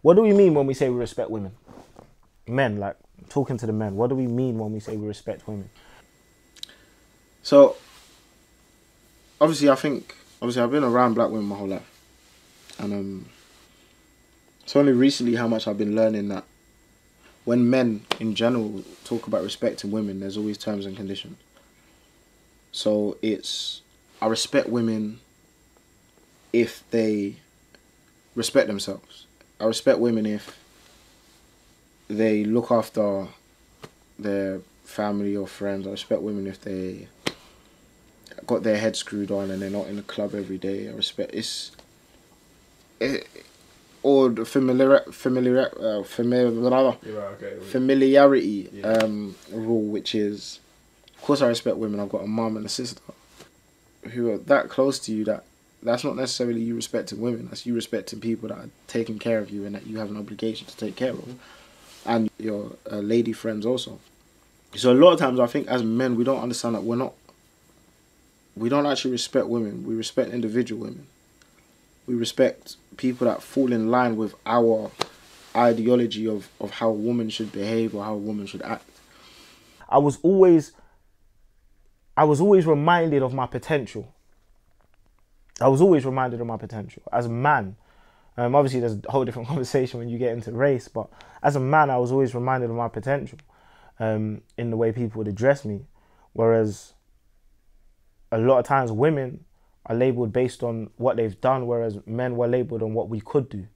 What do we mean when we say we respect women? Men, like, talking to the men. What do we mean when we say we respect women? So, obviously I've been around black women my whole life. And it's only recently how much I've been learning that when men in general talk about respecting women, there's always terms and conditions. So it's, I respect women if they respect themselves. I respect women if they look after their family or friends. I respect women if they got their head screwed on and they're not in the club every day. I respect or the familiarity rule, which is, of course I respect women. I've got a mum and a sister who are that close to you that's not necessarily you respecting women. That's you respecting people that are taking care of you and that you have an obligation to take care of, and your lady friends also. So a lot of times I think as men we don't understand that we don't actually respect women. We respect individual women. We respect people that fall in line with our ideology of how a woman should behave or how a woman should act. I was always reminded of my potential. I was always reminded of my potential. As a man, obviously there's a whole different conversation when you get into race, but as a man I was always reminded of my potential in the way people would address me. Whereas a lot of times women are labelled based on what they've done, whereas men were labelled on what we could do.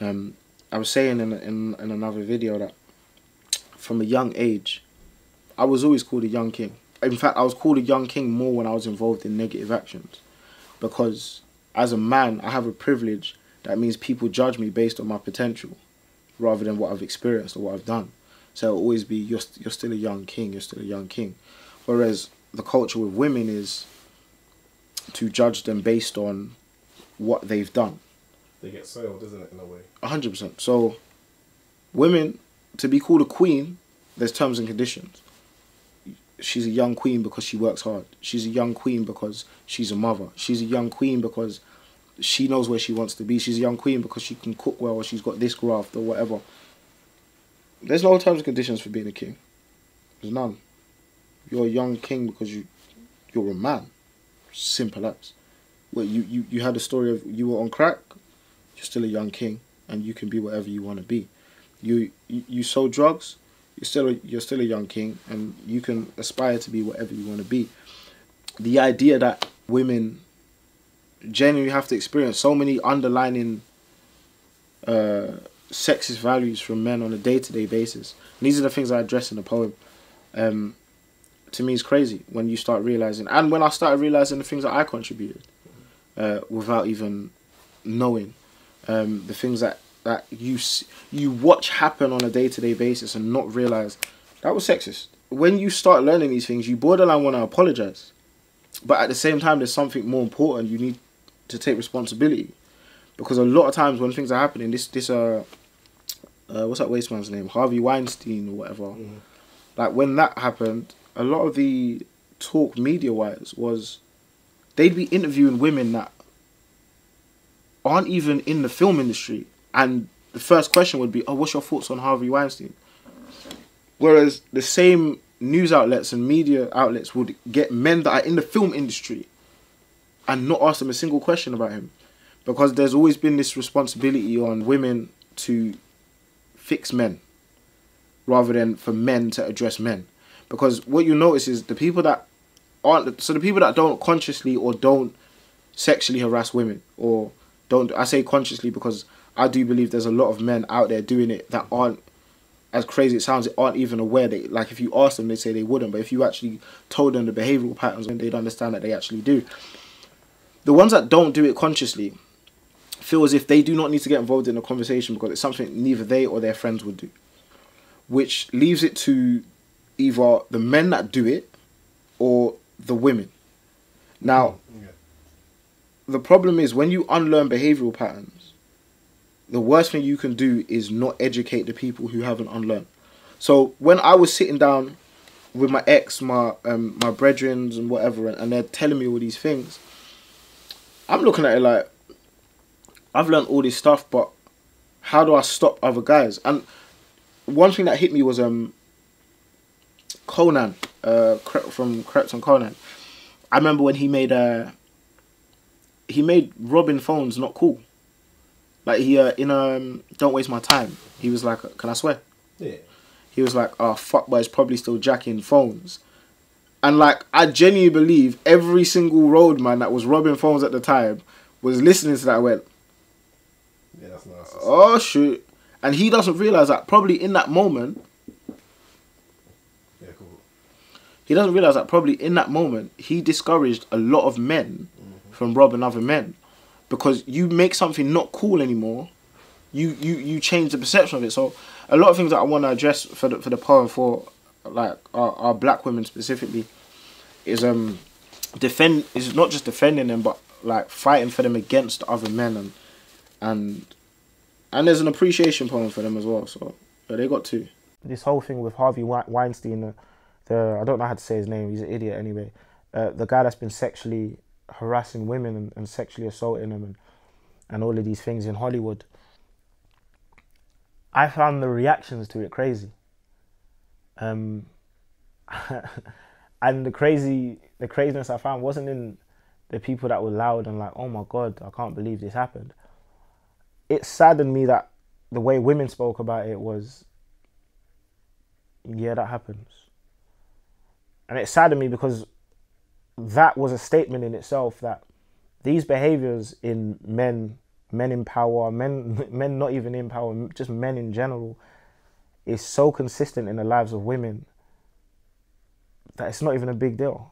I was saying in another video that from a young age, I was always called a young king. In fact, I was called a young king more when I was involved in negative actions. Because as a man, I have a privilege that means people judge me based on my potential rather than what I've experienced or what I've done. So it'll always be, you're still a young king, you're still a young king. Whereas the culture with women is to judge them based on what they've done. They get soiled, isn't it, in a way? 100%. So women, to be called a queen, there's terms and conditions. She's a young queen because she works hard. She's a young queen because she's a mother. She's a young queen because she knows where she wants to be. She's a young queen because she can cook well or she's got this graft or whatever. There's no terms and conditions for being a king. There's none. You're a young king because you're a man. Simple as. Well, you had a story of you were on crack, you're still a young king and you can be whatever you want to be. You sold drugs, you're still a young king and you can aspire to be whatever you want to be. The idea that women genuinely have to experience so many underlining sexist values from men on a day-to-day basis. And these are the things I address in the poem. To me, it's crazy when you start realizing, and when I started realizing the things that I contributed without even knowing, the things that you watch happen on a day-to-day basis and not realize that was sexist. When you start learning these things, you borderline want to apologize, but at the same time, there's something more important. You need to take responsibility, because a lot of times when things are happening, what's that waste man's name, Harvey Weinstein or whatever. Mm-hmm. Like when that happened, a lot of the talk media-wise was they'd be interviewing women that aren't even in the film industry, and the first question would be, oh, what's your thoughts on Harvey Weinstein? Whereas the same news outlets and media outlets would get men that are in the film industry and not ask them a single question about him, because there's always been this responsibility on women to fix men rather than for men to address men. Because what you notice is the people that don't consciously or don't sexually harass women, or don't, I say consciously because I do believe there's a lot of men out there doing it that aren't, as crazy it sounds, aren't even aware. They, like, if you ask them, they say they wouldn't, but if you actually told them the behavioural patterns, then they'd understand that they actually do. The ones that don't do it consciously feel as if they do not need to get involved in the conversation because it's something neither they or their friends would do, which leaves it to either the men that do it or the women. Now, the problem is when you unlearn behavioural patterns, the worst thing you can do is not educate the people who haven't unlearned. So when I was sitting down with my ex, my brethrens and whatever, and they're telling me all these things, I'm looking at it like, I've learned all this stuff, but how do I stop other guys? And one thing that hit me was Conan, from Crept on Conan. I remember when he made robbing phones not cool. Like he in Don't Waste My Time, he was like, can I swear? Yeah. He was like, oh fuck, but it's probably still jacking phones. And like, I genuinely believe every single roadman that was robbing phones at the time was listening to that and went, Yeah, that's nice. oh shoot. And he doesn't realise that probably in that moment, Yeah, cool. he doesn't realise that probably in that moment, he discouraged a lot of men from robbing other men. Because you make something not cool anymore, you change the perception of it. So a lot of things that I want to address for the poem for like our black women specifically is is not just defending them, but like fighting for them against other men, and there's an appreciation poem for them as well. So they got two. This whole thing with Harvey Weinstein, the I don't know how to say his name. He's an idiot anyway. The guy that's been sexually harassing women and sexually assaulting them and all of these things in Hollywood. I found the reactions to it crazy. And the craziness I found wasn't in the people that were loud and like, oh my God, I can't believe this happened. It saddened me that the way women spoke about it was, yeah, that happens. And it saddened me because that was a statement in itself that these behaviors in men in power, men not even in power, just men in general, is so consistent in the lives of women that it's not even a big deal.